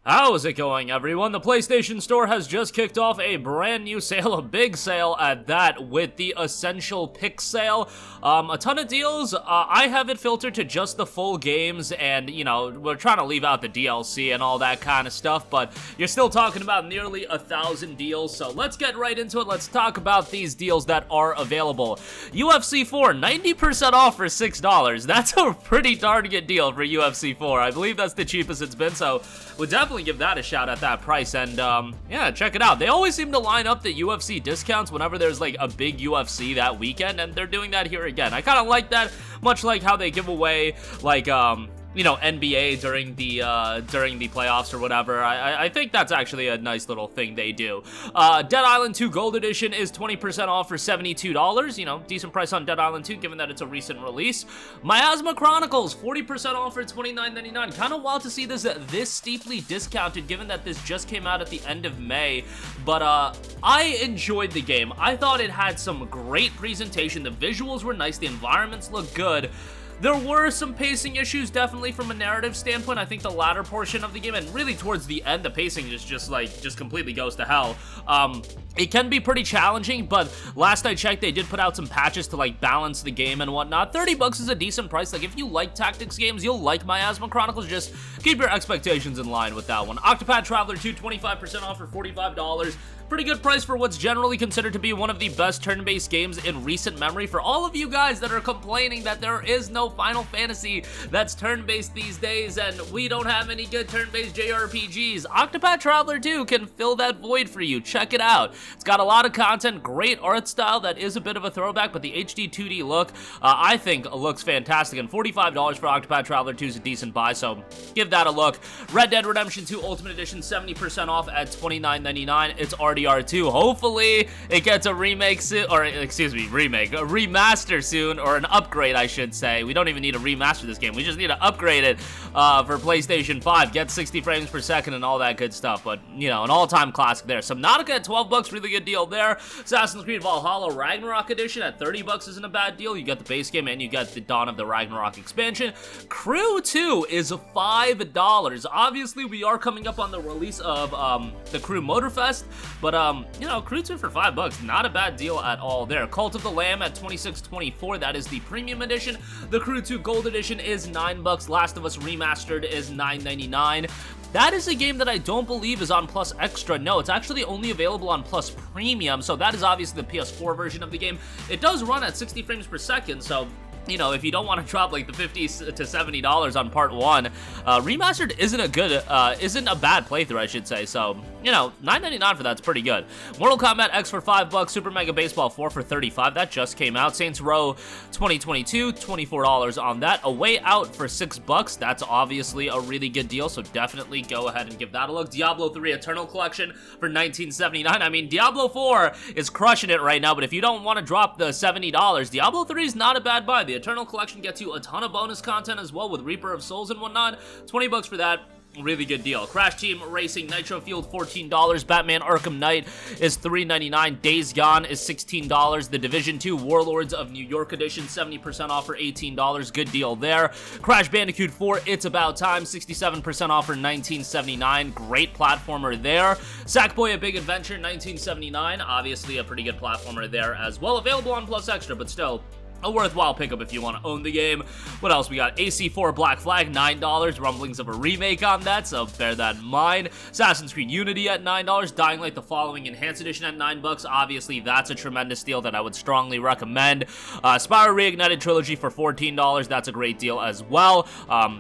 How's it going, everyone? The PlayStation Store has just kicked off a brand new sale, a big sale at that, with the Essential Pick sale. A ton of deals. I have it filtered to just the full games, and, you know, we're trying to leave out the DLC and all that kind of stuff, but you're still talking about nearly 1,000 deals, so let's get right into it. Let's talk about these deals that are available. UFC 4, 90% off for $6. That's a pretty darn good deal for UFC 4. I believe that's the cheapest it's been, so we'll definitely give that a shout at that price. And yeah, check it out. They always seem to line up the UFC discounts whenever there's like a big UFC that weekend, and they're doing that here again. I kind of like that, much like how they give away like you know, NBA during the playoffs or whatever. I think that's actually a nice little thing they do. Dead Island 2 Gold Edition is 20% off for $72. You know, decent price on Dead Island 2 given that it's a recent release. Miasma Chronicles, 40% off for $29.99. Kind of wild to see this steeply discounted given that this just came out at the end of May. But I enjoyed the game. I thought it had some great presentation. The visuals were nice. The environments looked good. There were some pacing issues, definitely from a narrative standpoint. I think the latter portion of the game, and really towards the end, the pacing is just completely goes to hell. It can be pretty challenging, but last I checked, they did put out some patches to like balance the game and whatnot. $30 is a decent price. Like, if you like tactics games, you'll like Miasma Chronicles. Just keep your expectations in line with that one. Octopath Traveler 2, 25% off for $45. Pretty good price for what's generally considered to be one of the best turn-based games in recent memory. For all of you guys that are complaining that there is no Final Fantasy that's turn-based these days and we don't have any good turn-based JRPGs, Octopath Traveler 2 can fill that void for you. Check it out. It's got a lot of content, great art style that is a bit of a throwback, but the HD 2D look, I think, looks fantastic. And $45 for Octopath Traveler 2 is a decent buy, so give that a look. Red Dead Redemption 2 Ultimate Edition, 70% off at $29.99. It's RDR2. Hopefully, it gets a remake soon, or excuse me, a remaster soon, or an upgrade, I should say. We don't even need to remaster this game. We just need to upgrade it for PlayStation 5. Get 60 frames per second and all that good stuff. But, you know, an all-time classic there. Subnautica at $12, really good deal there. Assassin's Creed Valhalla Ragnarok Edition at $30 isn't a bad deal. You got the base game and you got the Dawn of the Ragnarok expansion. Crew 2 is $5. Obviously, we are coming up on the release of the Crew Motorfest, but you know, Crew 2 for $5, not a bad deal at all there. Cult of the Lamb at $26.24, that is the premium edition. The Crew 2 Gold Edition is $9. Last of Us Remastered is $9.99. That is a game that I don't believe is on Plus Extra. No, it's actually only available on Plus Premium, so that is obviously the PS4 version of the game. It does run at 60 frames per second, so you know, if you don't want to drop like the $50 to $70 on part 1, remastered isn't a bad playthrough, I should say. So, you know, $9.99 for that's pretty good. Mortal Kombat X for $5, Super Mega Baseball 4 for $35. That just came out. Saints Row 2022, $24 on that. A Way Out for $6. That's obviously a really good deal, so definitely go ahead and give that a look. Diablo 3 Eternal Collection for $19.79. I mean, Diablo 4 is crushing it right now, but if you don't want to drop the $70, Diablo 3 is not a bad buy. The Eternal Collection gets you a ton of bonus content as well with Reaper of Souls and whatnot. $20 for that. Really good deal. Crash Team Racing Nitro Fueled $14. Batman Arkham Knight is $3.99. Days Gone is $16. The Division 2 Warlords of New York Edition 70% off for $18. Good deal there. Crash Bandicoot 4 It's About Time 67% off for $19.79. Great platformer there. Sackboy A Big Adventure $19.79. Obviously a pretty good platformer there as well. Available on Plus Extra, but still a worthwhile pickup if you want to own the game. What else? We got AC4 Black Flag, $9. Rumblings of a remake on that, so bear that in mind. Assassin's Creed Unity at $9. Dying Light the Following Enhanced Edition at $9. Obviously, that's a tremendous deal that I would strongly recommend. Spyro Reignited Trilogy for $14. That's a great deal as well.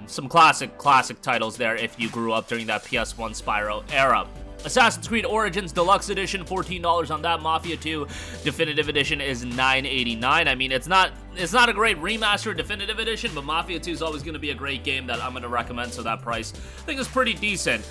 Some classic titles there if you grew up during that PS1 Spyro era. Assassin's Creed Origins Deluxe Edition, $14 on that. Mafia 2 Definitive Edition is $9.89. I mean, it's not a great remaster Definitive Edition, but Mafia 2 is always going to be a great game that I'm going to recommend, so that price I think is pretty decent.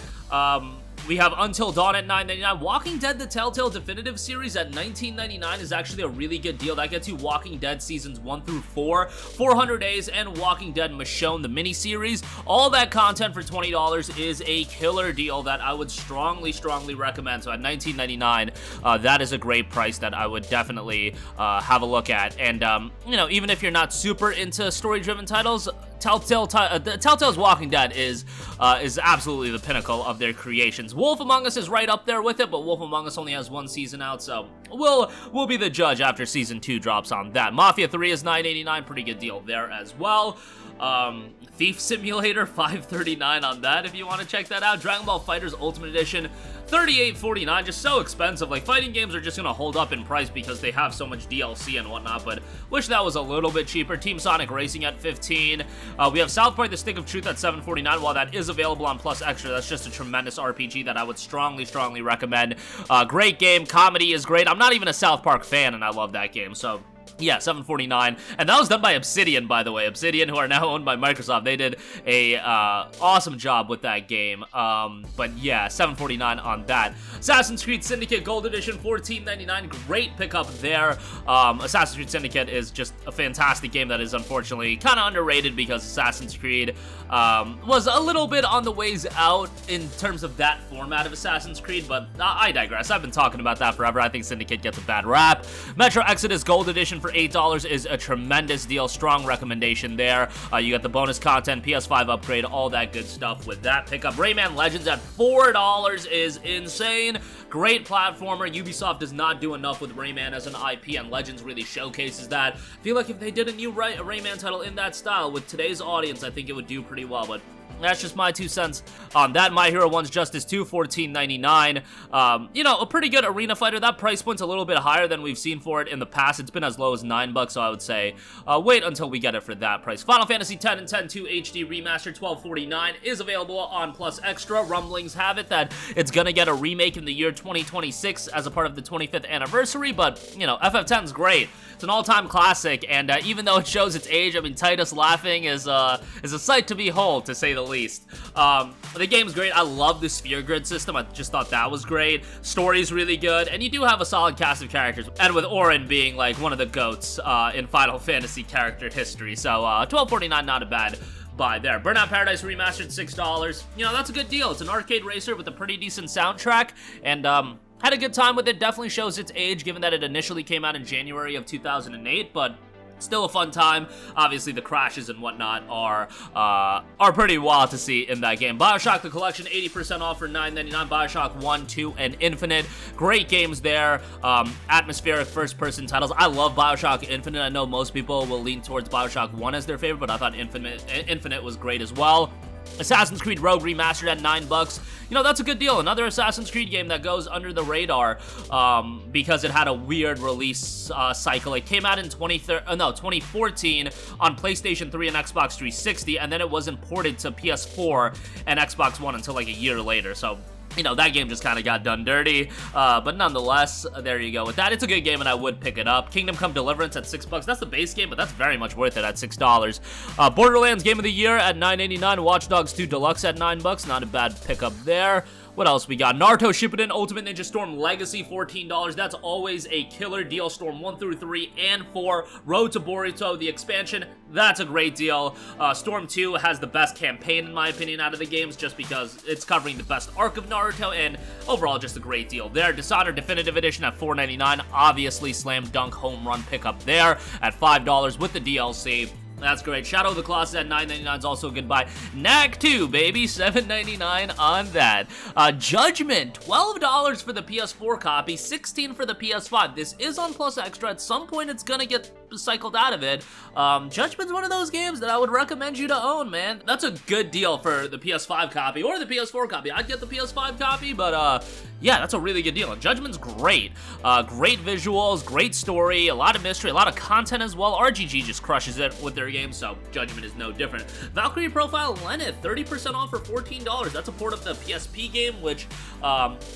We have Until Dawn at $9.99. Walking Dead The Telltale Definitive Series at $19.99 is actually a really good deal. That gets you Walking Dead Seasons 1 through 4, 400 Days, and Walking Dead Michonne, the miniseries. All that content for $20 is a killer deal that I would strongly recommend. So at $19.99, that is a great price that I would definitely have a look at. And, you know, even if you're not super into story-driven titles, Telltale's Walking Dead is absolutely the pinnacle of their creations. Wolf Among Us is right up there with it, but Wolf Among Us only has one season out, so we'll be the judge after season 2 drops on that. Mafia 3 is $9.89, pretty good deal there as well. Thief Simulator, $5.39 on that if you want to check that out. Dragon Ball FighterZ Ultimate Edition, $38.49, just so expensive. Like, fighting games are just gonna hold up in price because they have so much DLC and whatnot, but wish that was a little bit cheaper. Team Sonic Racing at $15. We have South Park The Stick of Truth at $7.49. While that is available on Plus Extra, that's just a tremendous RPG that I would strongly recommend. Great game, comedy is great. I'm not even a South Park fan, and I love that game, so yeah, $7.49, and that was done by Obsidian, by the way. Obsidian, who are now owned by Microsoft, they did a awesome job with that game. But yeah, $7.49 on that. Assassin's Creed Syndicate Gold Edition, $14.99. Great pickup there. Assassin's Creed Syndicate is just a fantastic game that is unfortunately kind of underrated because Assassin's Creed was a little bit on the ways out in terms of that format of Assassin's Creed, but I digress. I've been talking about that forever. I think Syndicate gets a bad rap. Metro Exodus Gold Edition for $8 is a tremendous deal. Strong recommendation there. You got the bonus content, PS5 upgrade, all that good stuff with that pickup. Rayman Legends at $4 is insane. Great platformer. Ubisoft does not do enough with Rayman as an IP, and Legends really showcases that. I feel like if they did a new Rayman title in that style with today's audience, I think it would do pretty well, but that's just my 2 cents on that. My Hero 1's Justice 2, $14.99. You know, a pretty good arena fighter. That price point's a little bit higher than we've seen for it in the past. It's been as low as $9, so I would say wait until we get it for that price. Final Fantasy X and X-2 HD Remastered, $12.49 is available on Plus Extra. Rumblings have it that it's gonna get a remake in the year 2026 as a part of the 25th anniversary, but, you know, FF10's great. It's an all-time classic, and even though it shows its age, I mean, Titus laughing is a sight to behold, to say the least. The game's great. I love the sphere grid system. I just thought that was great. Story's really good, and you do have a solid cast of characters, and with Auron being, like, one of the GOATs in Final Fantasy character history, so $12.49, not a bad buy there. Burnout Paradise Remastered, $6. You know, that's a good deal. It's an arcade racer with a pretty decent soundtrack, and had a good time with it. Definitely shows its age, given that it initially came out in January of 2008, but still a fun time. Obviously, the crashes and whatnot are pretty wild to see in that game. BioShock The Collection, 80% off for $9.99. BioShock 1, 2, and Infinite. Great games there. Atmospheric first-person titles. I love BioShock Infinite. I know most people will lean towards BioShock 1 as their favorite, but I thought Infinite was great as well. Assassin's Creed Rogue Remastered at $9. You know, that's a good deal. Another Assassin's Creed game that goes under the radar because it had a weird release cycle. It came out in 2014 on PlayStation 3 and Xbox 360, and then it wasn't ported to PS4 and Xbox One until like a year later. So, you know, that game just kind of got done dirty, but nonetheless, there you go with that. It's a good game, and I would pick it up. Kingdom Come Deliverance at $6. That's the base game, but that's very much worth it at $6. Borderlands Game of the Year at $9.89. Watch Dogs 2 Deluxe at $9. Not a bad pickup there. What else we got? Naruto Shippuden Ultimate Ninja Storm Legacy, $14. That's always a killer deal. Storm 1 through 3 and 4. Road to Boruto, the expansion, that's a great deal. Storm 2 has the best campaign, in my opinion, out of the games, just because it's covering the best arc of Naruto, and overall, just a great deal there. Dishonored Definitive Edition at $4.99. Obviously, slam dunk home run pickup there at $5 with the DLC. That's great. Shadow of the Colossus at $9.99 is also a good buy. Knack 2, baby, $7.99 on that. Judgment, $12 for the PS4 copy, $16 for the PS5. This is on Plus Extra. At some point, it's gonna get cycled out of it. Judgment's one of those games that I would recommend you to own, man. That's a good deal for the PS5 copy or the PS4 copy. I'd get the PS5 copy, but yeah, that's a really good deal. And Judgment's great. Great visuals, great story, a lot of mystery, a lot of content as well. RGG just crushes it with their games, so Judgment is no different. Valkyrie Profile Lenneth, 30% off for $14. That's a port of the PSP game, which,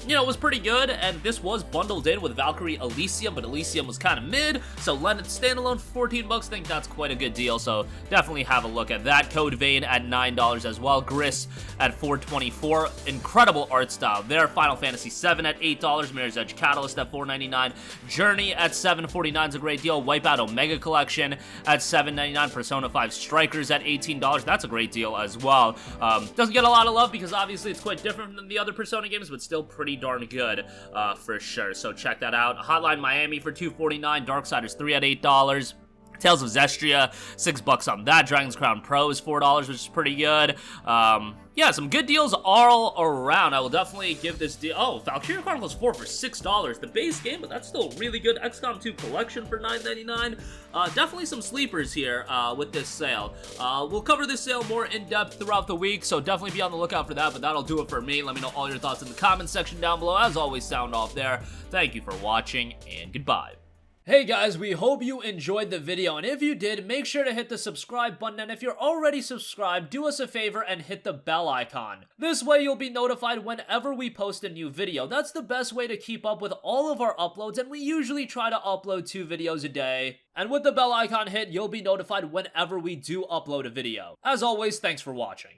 you know, was pretty good, and this was bundled in with Valkyrie Elysium, but Elysium was kind of mid, so Lenneth standalone for $14, I think that's quite a good deal, so definitely have a look at that. Code Vein at $9 as well. Gris at $4.24. Incredible art style there. Final Fantasy VII at $8. Mirror's Edge Catalyst at $4.99. Journey at $7.49 is a great deal. Wipeout Omega Collection at $7.99. Persona 5 Strikers at $18. That's a great deal as well. Doesn't get a lot of love because obviously it's quite different than the other Persona games, but still pretty darn good for sure. So check that out. Hotline Miami for $2.49. Darksiders 3 at $8. Tales of Zestria, $6 on that. Dragon's Crown Pro is $4, which is pretty good. Yeah, some good deals all around. I will definitely give this deal. Oh, Valkyria Chronicles 4 for $6. The base game, but that's still really good. XCOM 2 Collection for $9.99. Definitely some sleepers here with this sale. We'll cover this sale more in depth throughout the week, so definitely be on the lookout for that, but that'll do it for me. Let me know all your thoughts in the comments section down below. As always, sound off there. Thank you for watching, and goodbye. Hey guys, we hope you enjoyed the video, and if you did, make sure to hit the subscribe button, and if you're already subscribed, do us a favor and hit the bell icon. This way you'll be notified whenever we post a new video. That's the best way to keep up with all of our uploads, and we usually try to upload 2 videos a day. And with the bell icon hit, you'll be notified whenever we do upload a video. As always, thanks for watching.